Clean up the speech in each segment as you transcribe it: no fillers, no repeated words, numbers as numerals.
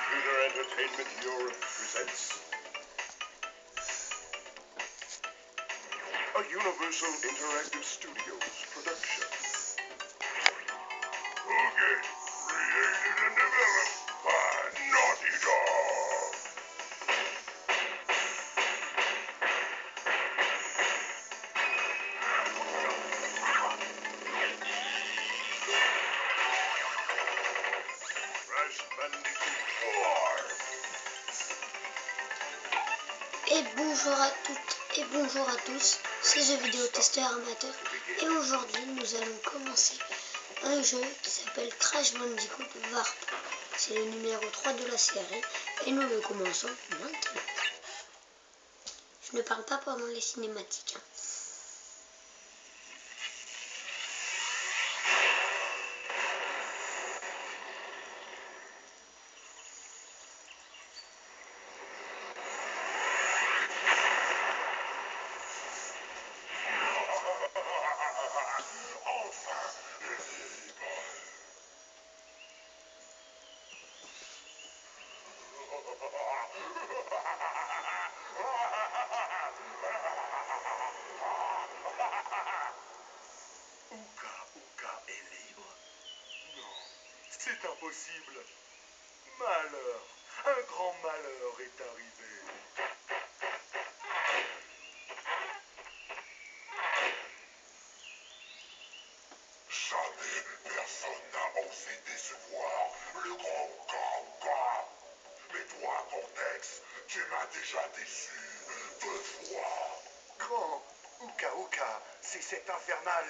Computer Entertainment Europe presents a Universal Interactive Studios production. Okay, created and developed by Naughty Dog. Crash Bandicoot 4. Et bonjour à toutes et bonjour à tous, c'est The Vidéo Testeur Amateur et aujourd'hui nous allons commencer un jeu qui s'appelle Crash Bandicoot Warp. C'est le numéro 3 de la série et nous le commençons maintenant. Je ne parle pas pendant les cinématiques. Uka est libre? Non, c'est impossible. Malheur, un grand malheur est arrivé. Jamais personne n'a osé décevoir le grand Uka. Mais toi, Cortex, tu m'as déjà déçu 2 fois. Grand Uka, c'est cet infernal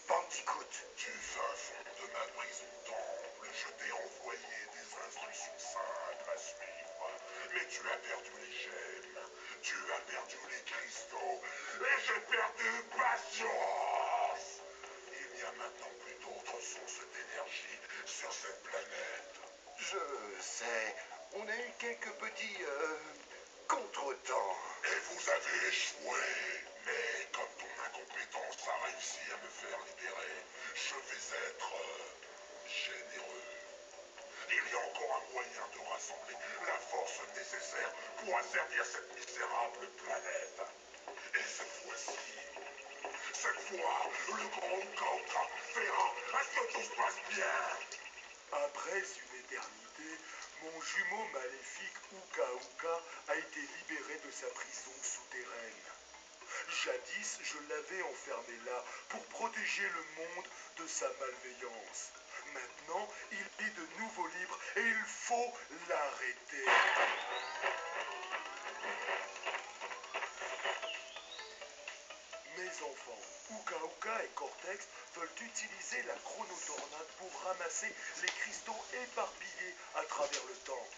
Bandicoot. Tu vas fond de ma prison temple, je t'ai envoyé des instructions simples à suivre. Mais tu as perdu les gemmes, tu as perdu les cristaux, et j'ai perdu patience. Il n'y a maintenant plus d'autres sources d'énergie sur cette planète. Je sais, on a eu quelques petits contretemps. Et vous avez échoué. Mais comme ton incompétence a réussi à me faire libérer, je vais être généreux. Il y a encore un moyen de rassembler la force nécessaire pour asservir cette misérable planète. Et cette fois-ci, le grand Uka verra à ce que tout se passe bien. Après une éternité, mon jumeau maléfique Uka a été libéré de sa prison souterraine. Jadis, je l'avais enfermé là pour protéger le monde de sa malveillance. Maintenant, il est de nouveau libre et il faut l'arrêter. Mes enfants, Uka et Cortex veulent utiliser la chronotornade pour ramasser les cristaux éparpillés à travers le temps.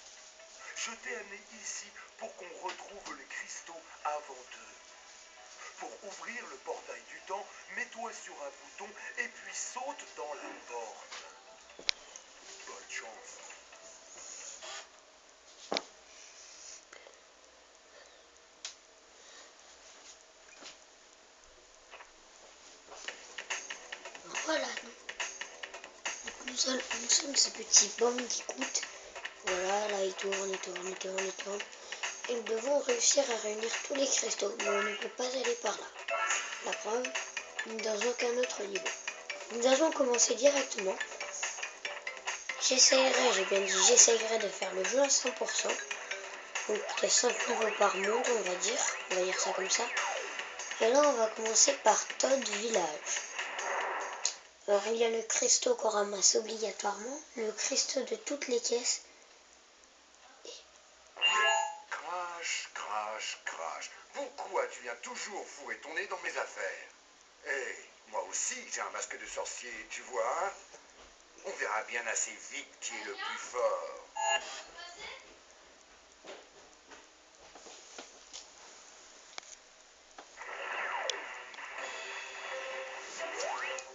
Je t'ai amené ici pour qu'on retrouve les cristaux avant eux. Pour ouvrir le portail du temps, mets-toi sur un bouton et puis saute dans la porte. Bonne chance. Voilà, nous sommes ce petit Bandicoot. Voilà, là il tourne. Et nous devons réussir à réunir tous les cristaux, mais on ne peut pas aller par là. La preuve, dans aucun autre niveau. Nous allons commencer directement. J'ai bien dit j'essayerai de faire le jeu à 100%. Donc il y a 5 niveaux par monde, on va dire ça comme ça. Et là on va commencer par Toad Village. Alors il y a le cristaux qu'on ramasse obligatoirement, le cristaux de toutes les caisses. Crash. Pourquoi tu viens toujours fourrer ton nez dans mes affaires? Moi aussi j'ai un masque de sorcier, tu vois, hein? On verra bien assez vite qui est le plus fort.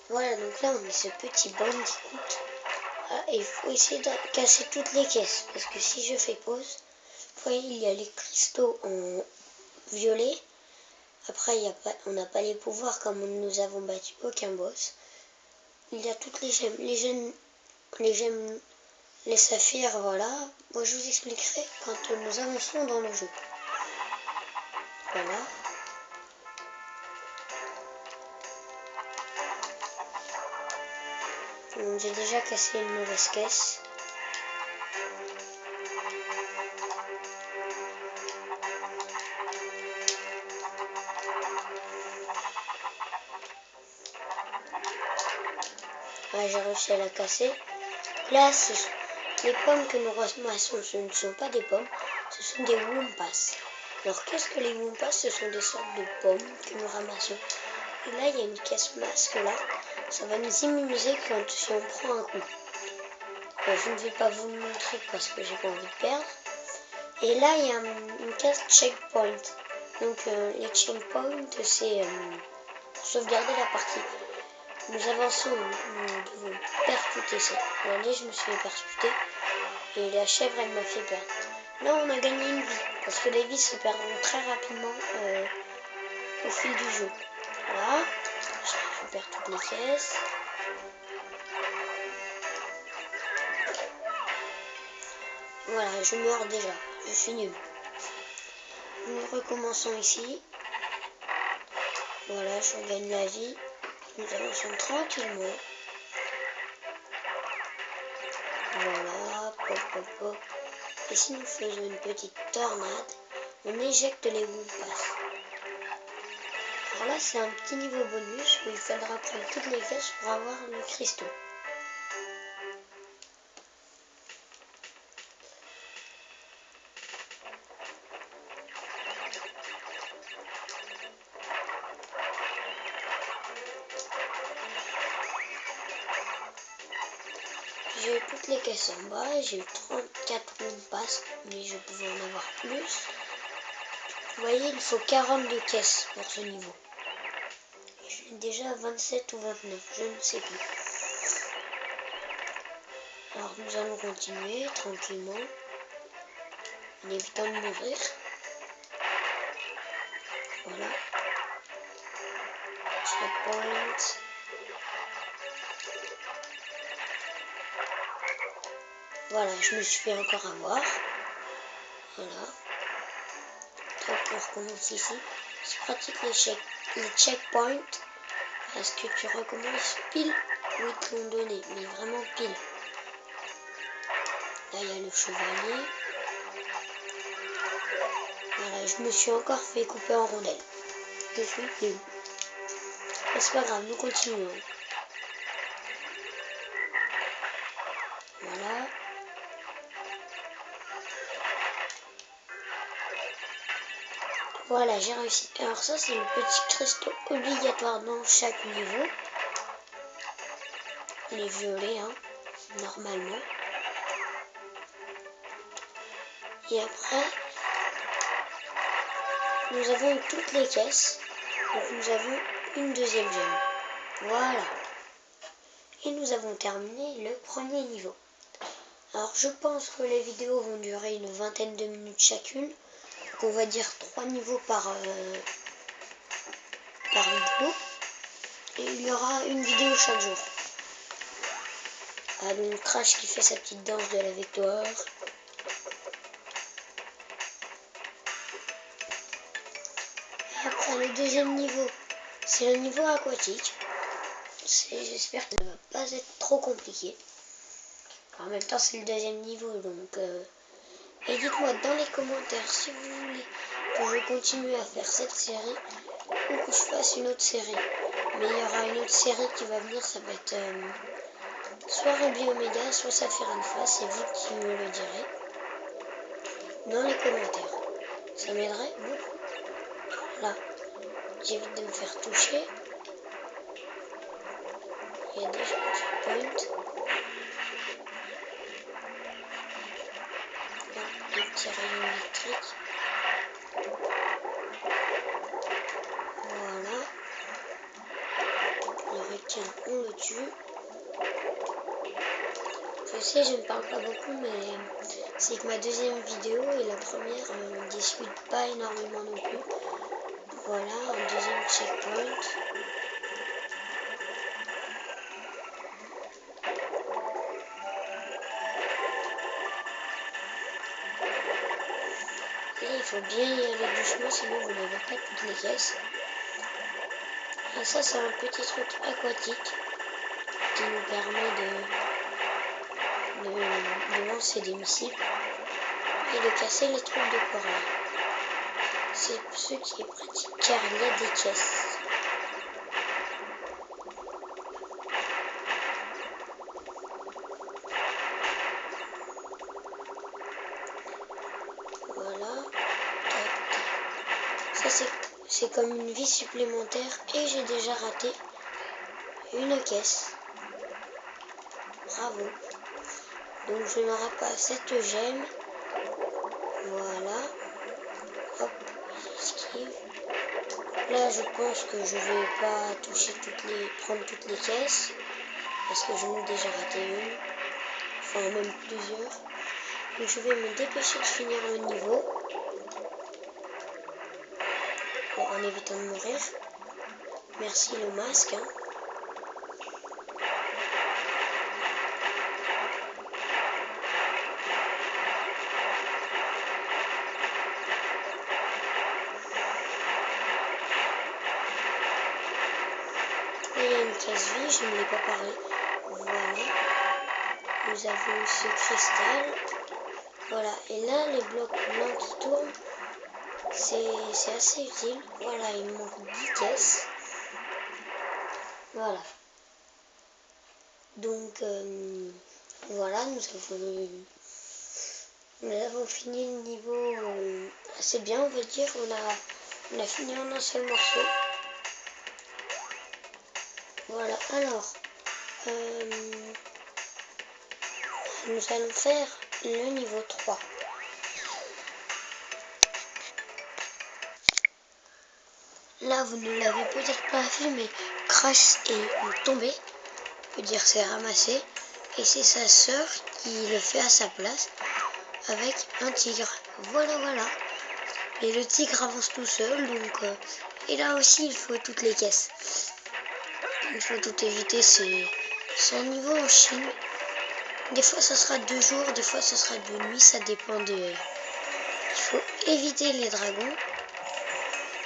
Voilà, donc là on est ce petit Bandicoot. Et il faut essayer de casser toutes les caisses, parce que si je fais pause, vous voyez il y a les cristaux en violet. Après on n'a pas les pouvoirs comme nous avons battu aucun boss. Il y a toutes les gemmes. Les gemmes Les saphirs, voilà. Moi, je vous expliquerai quand nous avançons dans le jeu. Voilà. J'ai déjà cassé une mauvaise caisse. Ouais, j'ai réussi à la casser. Là, les pommes que nous ramassons, ce ne sont pas des pommes, ce sont des Wumpas. Alors, qu'est-ce que les Wumpas? Ce sont des sortes de pommes que nous ramassons. Et là, il y a une caisse masque là. Ça va nous immuniser si on prend un coup. Je ne vais pas vous le montrer parce que j'ai pas envie de perdre. Et là, il y a une case checkpoint. Donc, les checkpoints, c'est pour sauvegarder la partie. Nous avançons, nous devons percuter ça. Regardez, je me suis fait percuter. Et la chèvre, elle m'a fait perdre. Là, on a gagné une vie. Parce que les vies se perdront très rapidement au fil du jeu. Voilà. Je récupère toutes les caisses. Voilà, je meurs déjà. Je suis nul. Nous recommençons ici. Voilà, je regagne la vie. Nous avançons tranquillement. Voilà, pop, pop, pop. Et si nous faisons une petite tornade, on éjecte les Wumpas. Alors là, c'est un petit niveau bonus où il faudra prendre toutes les caisses pour avoir le cristaux. J'ai eu toutes les caisses en bas, j'ai eu 34 Wumpas, mais je pouvais en avoir plus. Vous voyez, il faut 42 caisses pour ce niveau. Je suis déjà à 27 ou 29, je ne sais plus. Alors nous allons continuer tranquillement, en évitant de mourir. Voilà. Checkpoint. Voilà, je me suis fait encore avoir. Voilà. Donc on recommence ici. C'est pratique les checkpoints parce que tu recommences pile où ils te l'ont donné, mais vraiment pile. Là il y a le chevalier. Voilà, je me suis encore fait couper en rondelles. Je suis nul. Mais c'est pas grave, nous continuons. Voilà. Voilà, j'ai réussi. Alors ça, c'est le petit cristaux obligatoire dans chaque niveau. Les violets, hein, normalement. Et après, nous avons eu toutes les caisses. Donc nous avons une deuxième gemme. Voilà. Et nous avons terminé le premier niveau. Alors je pense que les vidéos vont durer une vingtaine de minutes chacune. Donc on va dire 3 niveaux par vidéo. Et il y aura une vidéo chaque jour. Ah, donc Crash qui fait sa petite danse de la victoire. Après le deuxième niveau, c'est le niveau aquatique. J'espère que ça ne va pas être trop compliqué. En même temps, c'est le deuxième niveau, donc... Et dites-moi dans les commentaires si vous voulez que je continue à faire cette série ou que je fasse une autre série. Mais il y aura une autre série qui va venir, ça va être soit Ruby Omega, soit Saphir Alpha, c'est vous qui me le direz dans les commentaires. Ça m'aiderait beaucoup. Là, j'évite de me faire toucher. Il y a déjà un checkpoint. Des petits rayons électriques. Voilà. Le requin, on le tue. Je sais, je ne parle pas beaucoup, mais c'est que ma deuxième vidéo et la première, on ne discute pas énormément non plus. Voilà, un deuxième checkpoint. faut bien y aller doucement, sinon vous n'avez pas toutes les caisses. Et ça, c'est un petit truc aquatique qui nous permet de lancer des missiles et de casser les trucs de corail. C'est ce qui est pratique car il y a des caisses. Voilà. Ça c'est comme une vie supplémentaire et j'ai déjà raté une caisse. Bravo. Donc je n'aurai pas cette gemme. Voilà. Hop, esquive. Là je pense que je vais pas toucher prendre toutes les caisses. Parce que j'en ai déjà raté une. Enfin même plusieurs. Donc je vais me dépêcher de finir le niveau. Bon, en évitant de mourir. Merci le masque. Hein. Et il y a une caisse vie, je ne l'ai pas parlé. Voilà. Nous avons ce cristal. Voilà. Et là, les blocs blancs qui tournent, c'est assez utile. Voilà, il me manque 10 caisses. Voilà. Donc, voilà, nous avons fini le niveau assez bien, on va dire. On a fini en un seul morceau. Voilà, alors, nous allons faire le niveau 3. Là, vous ne l'avez peut-être pas vu, mais Crash est tombé. On peut dire c'est ramassé. Et c'est sa sœur qui le fait à sa place avec un tigre. Voilà, voilà. Et le tigre avance tout seul, donc... et là aussi, il faut toutes les caisses. Il faut tout éviter, c'est un niveau en Chine. Des fois, ça sera 2 jours, des fois, ça sera 2 nuits, ça dépend de... Il faut éviter les dragons.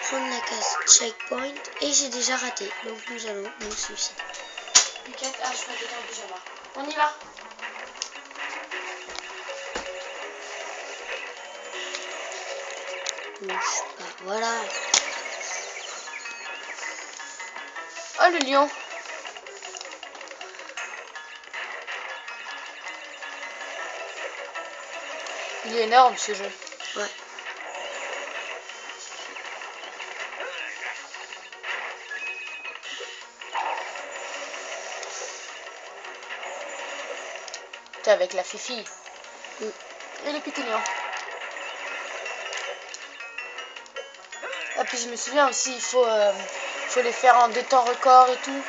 Prendre la case checkpoint et j'ai déjà raté, donc nous allons nous suicider. Ah, je crois que t'es déjà là. On y va. Bouge pas, voilà. Oh, le lion. Il est énorme ce jeu. Ouais. T'es avec la Fifi. Et le petit lion. Ah, puis je me souviens aussi, il faut les faire en 2 temps record et tout.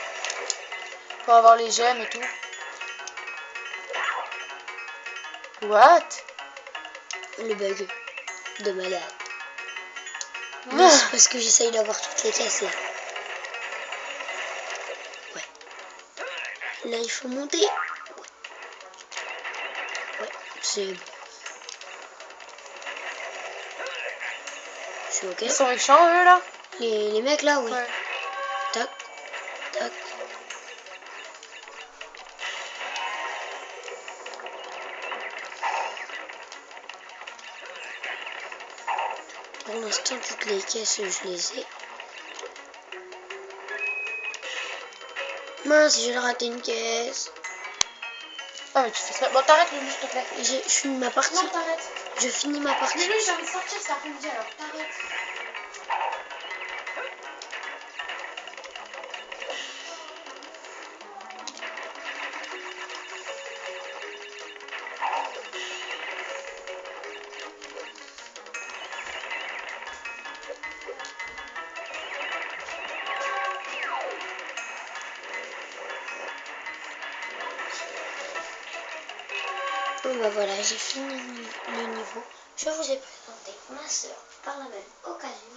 Pour avoir les gemmes et tout. What? Le bug de malade. Mais c'est parce que j'essaye d'avoir toutes les caisses là. Ouais. Là, il faut monter. Ouais, c'est bon. Je suis ok. Ils sont méchants eux là? Les mecs là, oui. Ouais. Tac, tac. Pour l'instant, toutes les caisses, je les ai. Mince, j'ai raté une caisse. Ah, mais tu fais ça. Bon, t'arrêtes le s'il te plaît. Je finis ma partie. Non, t'arrêtes. Je finis ma partie. Mais lui, j'ai envie de sortir cet après-midi alors. T'arrêtes. Bon bah voilà, j'ai fini le niveau. Je vous ai présenté ma soeur par la même occasion.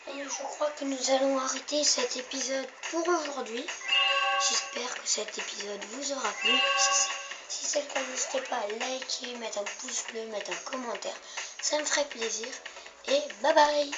Et je crois que nous allons arrêter cet épisode pour aujourd'hui. J'espère que cet épisode vous aura plu. Si c'est le cas, n'hésitez pas à liker, mettre un pouce bleu, mettre un commentaire. Ça me ferait plaisir. Et bye bye.